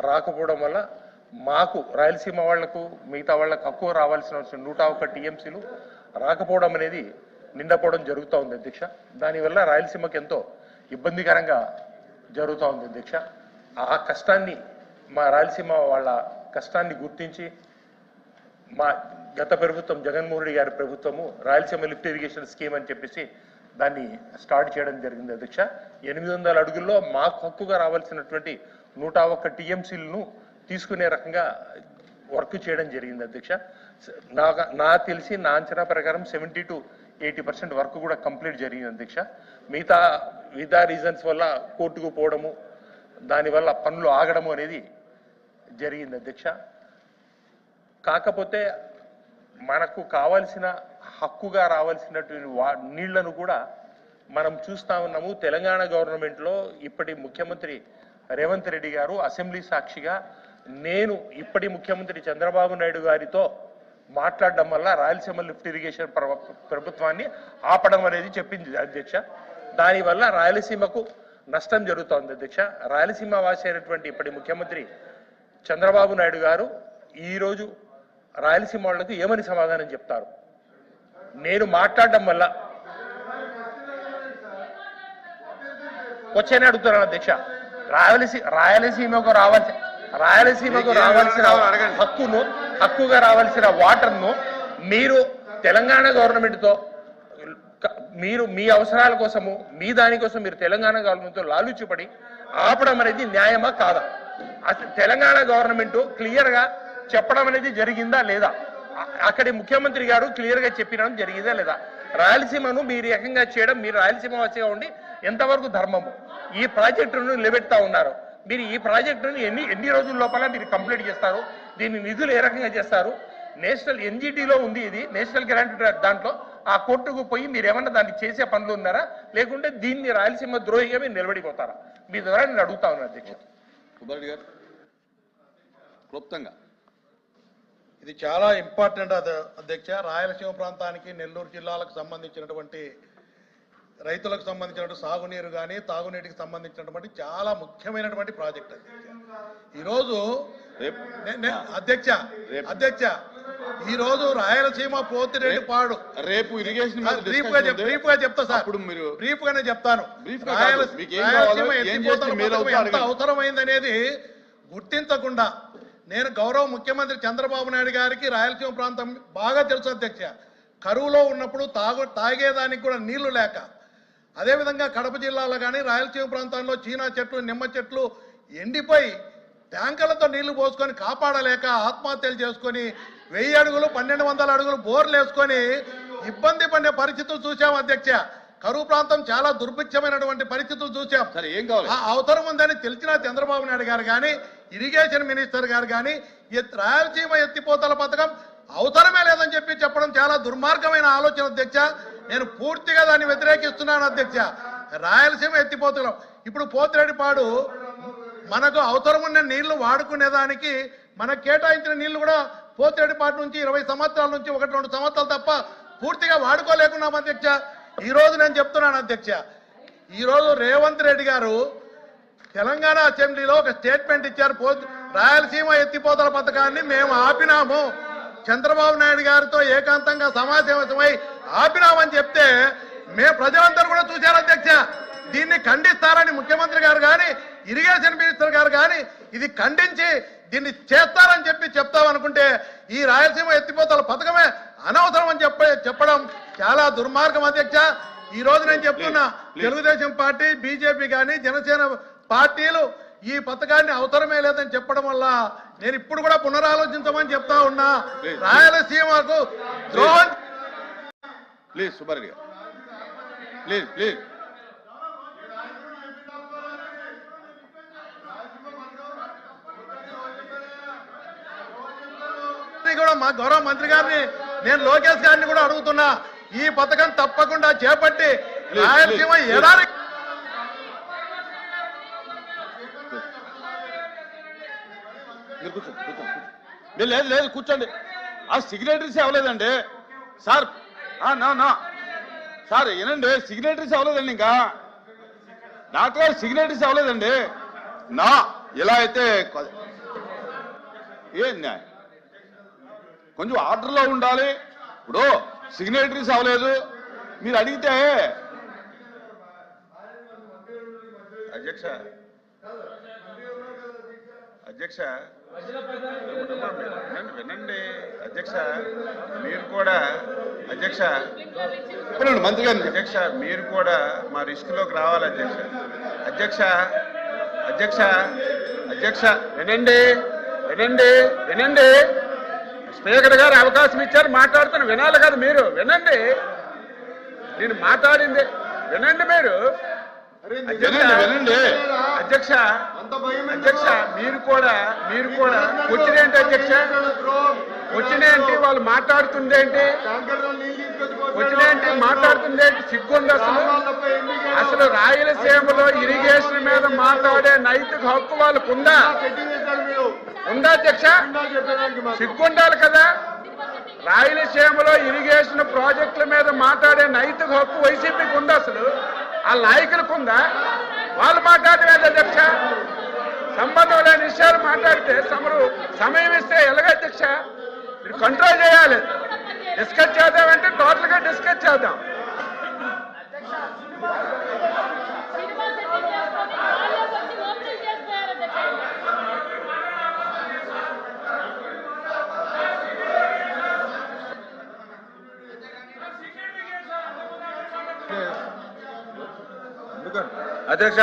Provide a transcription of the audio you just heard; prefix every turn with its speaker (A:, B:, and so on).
A: రాకపోవడం వల్ల మాకు రాయలసీమ వాళ్లకు మిగతా వాళ్ళకు హక్కు రావాల్సిన 101 టీఎంసీలు రాకపోవడం అనేది నిండపోవడం జరుగుతూ ఉంది అధ్యక్ష. దానివల్ల రాయలసీమకు ఎంతో ఇబ్బందికరంగా జరుగుతూ ఉంది అధ్యక్ష. ఆ కష్టాన్ని మా రాయలసీమ వాళ్ళ కష్టాన్ని గుర్తించి మా గత ప్రభుత్వం జగన్మోహన్ రెడ్డి గారి ప్రభుత్వము రాయలసీమ లిఫ్ట్ ఇరిగేషన్ స్కీమ్ అని చెప్పేసి దాన్ని స్టార్ట్ చేయడం జరిగింది అధ్యక్ష. 800 అడుగుల్లో మాకు హక్కుగా రావాల్సినటువంటి 101 టీఎంసీలను తీసుకునే రకంగా వర్క్ చేయడం జరిగింది అధ్యక్ష. నా తెలిసి నా అంచనా ప్రకారం 70 to 80% వర్క్ కూడా కంప్లీట్ జరిగింది అధ్యక్ష. మిగతా రీజన్స్ వల్ల కోర్టుకు పోవడము, దానివల్ల పనులు ఆగడము అనేది జరిగింది అధ్యక్ష. కాకపోతే మనకు కావాల్సిన హక్కుగా రావాల్సినటువంటి నీళ్లను కూడా మనం చూస్తా ఉన్నాము. తెలంగాణ గవర్నమెంట్లో ఇప్పటి ముఖ్యమంత్రి రేవంత్ రెడ్డి గారు అసెంబ్లీ సాక్షిగా నేను ఇప్పటి ముఖ్యమంత్రి చంద్రబాబు నాయుడు గారితో మాట్లాడడం వల్ల రాయలసీమ లిఫ్ట్ ఇరిగేషన్ ప్రభుత్వాన్ని ఆపడం అనేది చెప్పింది అధ్యక్ష. దానివల్ల రాయలసీమకు నష్టం జరుగుతోంది అధ్యక్ష. రాయలసీమ వాసి అయినటువంటి ఇప్పటి ముఖ్యమంత్రి చంద్రబాబు నాయుడు గారు ఈరోజు రాయలసీమ వాళ్లకు ఏమని సమాధానం చెప్తారు? నేను మాట్లాడడం వల్ల వచ్చేనే అడుగుతున్నాను అధ్యక్ష. రాయలసీమకు రావాల్సిన హక్కుగా రావాల్సిన వాటర్ను మీరు తెలంగాణ గవర్నమెంట్తో మీరు మీ అవసరాల కోసము దానికోసం మీరు తెలంగాణ గవర్నమెంట్తో లాలూచిపడి ఆపడం అనేది న్యాయమా కాదా? తెలంగాణ గవర్నమెంట్ క్లియర్గా చెప్పడం అనేది జరిగిందా లేదా? అక్కడి ముఖ్యమంత్రి గారు క్లియర్గా చెప్పడం జరిగిందా లేదా? రాయలసీమను మీరు ఏకంగా చేయడం, మీరు రాయలసీమ వాసిగా ఉండి ఎంతవరకు ధర్మము? ఈ ప్రాజెక్టును నిలబెడతా ఉన్నారు. మీరు ఈ ప్రాజెక్టును ఎన్ని రోజుల లోపల మీరు కంప్లీట్ చేస్తారు? దీని నిధులు ఏ రకంగా చేస్తారు? నేషనల్ ఎన్జిటిలో ఉంది, ఇది నేషనల్ గ్రాంట్. దాంట్లో ఆ కోర్టుకు పోయి మీరు ఏమన్నా దాన్ని చేసే పనులు ఉన్నారా, లేకుంటే దీన్ని రాయలసీమ ద్రోహిగా మీరు నిలబడిపోతారా? మీ ద్వారా నేను అడుగుతా ఉన్నాను అధ్యక్ష.
B: సుబ్బారెడ్డి గారు క్లుప్తంగా.
C: ఇది చాలా ఇంపార్టెంట్ అధ్యక్ష. రాయలసీమ ప్రాంతానికి నెల్లూరు జిల్లాలకు సంబంధించినటువంటి రైతులకు సంబంధించినటువంటి సాగునీరు కానీ తాగునీటికి సంబంధించినటువంటి చాలా ముఖ్యమైనటువంటి ప్రాజెక్ట్ అధ్యక్ష. ఈరోజు అధ్యక్ష ఈరోజు రాయలసీమ పోతిరెడ్డిపాడు
B: రేపు ఇరిగేషన్
C: బ్రీఫ్ గా చెప్తా సార్, బ్రీఫ్ గానే చెప్తాను. రాయలసీమ ఎంత అవసరమైందనేది గుర్తించకుండా నేను గౌరవ ముఖ్యమంత్రి చంద్రబాబు నాయుడు గారికి రాయలసీమ ప్రాంతం బాగా తెలుసు అధ్యక్ష. కరువులో ఉన్నప్పుడు తాగేదానికి కూడా నీళ్లు లేక, అదేవిధంగా కడప జిల్లాలో కానీ రాయలసీమ ప్రాంతంలో చీనా చెట్లు, నిమ్మ చెట్లు ఎండిపోయి ట్యాంకర్లతో నీళ్లు పోసుకొని కాపాడలేక ఆత్మహత్యలు చేసుకొని 1000 అడుగులు 1200 అడుగులు బోర్లు వేసుకొని ఇబ్బంది పడే పరిస్థితులు చూసాం అధ్యక్ష. కరువు ప్రాంతం చాలా దుర్భిక్షమైనటువంటి పరిస్థితులు చూసాం. అవసరం ఉందని తెలిసిన చంద్రబాబు నాయుడు గారు కానీ, ఇరిగేషన్ మినిస్టర్ గారు కానీ రాయలసీమ ఎత్తిపోతల పథకం అవసరమే లేదని చెప్పడం చాలా దుర్మార్గమైన ఆలోచన అధ్యక్ష. నేను పూర్తిగా దాన్ని వ్యతిరేకిస్తున్నాను అధ్యక్ష. రాయలసీమ ఎత్తిపోతలం ఇప్పుడు పోతిరెడ్డిపాడు మనకు అవసరం ఉన్న నీళ్లు వాడుకునేదానికి మనకు కేటాయించిన నీళ్లు కూడా పోతిరెడ్డిపాడు నుంచి 20 సంవత్సరాల నుంచి 1-2 సంవత్సరాలు తప్ప పూర్తిగా వాడుకోలేకున్నాం అధ్యక్ష. ఈ రోజు నేను చెప్తున్నాను అధ్యక్ష, ఈరోజు రేవంత్ రెడ్డి గారు తెలంగాణ అసెంబ్లీలో ఒక స్టేట్మెంట్ ఇచ్చారు. రాయలసీమ ఎత్తిపోతల పథకాన్ని మేము ఆపినాము, చంద్రబాబు నాయుడు గారితో ఏకాంతంగా సమావేశమై ఆపినామని చెప్తే ప్రజలందరూ కూడా చూశారు అధ్యక్ష. దీన్ని ఖండిస్తారని ముఖ్యమంత్రి గారు కానీ, ఇరిగేషన్ మినిస్టర్ గారు కానీ ఇది ఖండించి దీన్ని చేస్తారని చెప్తామనుకుంటే ఈ రాయలసీమ ఎత్తిపోతల పథకమే అనవసరం అని చెప్పడం చాలా దుర్మార్గం అధ్యక్ష. ఈ రోజు నేను చెప్తున్నా, తెలుగుదేశం పార్టీ, బీజేపీ కానీ జనసేన పార్టీలు ఈ పథకాన్ని అవసరమే లేదని చెప్పడం వల్ల నేను ఇప్పుడు కూడా పునరాలోచించమని చెప్తా ఉన్నా. రాయలసీమకు ద్రోహం.
B: ప్లీజ్ సుబ్బారెడ్డి గారు, ప్లీజ్
C: కూడా మా గౌరవ మంత్రి గారిని, నేను లోకేష్ గారిని కూడా అడుగుతున్నా, ఈ పథకం తప్పకుండా చేపట్టి రాయలసీమ ఎడారి
B: లేదు కూర్చోండి. ఆ సిగ్నేటరీస్ అవ్వలేదండి సార్. సార్ ఏనండి, సిగ్నేటరీస్ అవ్వలేదండి, ఇంకా డాక్టర్ గారు సిగ్నేటరీస్ అవ్వలేదండి. ఇలా అయితే ఏం న్యాయం? కొంచెం ఆర్డర్లో ఉండాలి. ఇప్పుడు సిగ్నేటరీస్ అవ్వలేదు మీరు అడిగితే అధ్యక్ష అధ్యక్ష వినండి అధ్యక్ష మీరు కూడా అధ్యక్ష మంత్రి గారు అధ్యక్ష మీరు కూడా మా రిస్క్ లోకి రావాలి అధ్యక్ష అధ్యక్ష అధ్యక్ష అధ్యక్ష వినండి వినండి వినండి స్పీకర్ గారు అవకాశం ఇచ్చారు మాట్లాడుతున్న వినాలి కదా మీరు వినండి నేను మాట్లాడింది వినండి మీరు వినండి అధ్యక్ష అధ్యక్ష మీరు కూడా వచ్చినేంటి అధ్యక్ష వచ్చినేంటి వాళ్ళు మాట్లాడుతుందేంటి వచ్చినేంటి మాట్లాడుతుందేంటి సిగ్గుంది అసలు రాయలసీమలో ఇరిగేషన్ మీద మాట్లాడే నైతిక హక్కు వాళ్ళకు ఉందా అధ్యక్ష సిగ్గుండాలి కదా రాయలసీమలో ఇరిగేషన్ ప్రాజెక్టుల మీద మాట్లాడే నైతిక హక్కు వైసీపీకి ఉందా అసలు ఆ నాయకులకు ఉందా వాళ్ళు మాట్లాడలేదు అధ్యక్ష సంబంధం లేని విషయాలు మాట్లాడితే సమయం ఇస్తే ఎలాగ అధ్యక్ష మీరు కంట్రోల్ చేయాలి డిస్కస్ చేద్దామంటే టోటల్ గా డిస్కస్ చేద్దాం అధ్యక్ష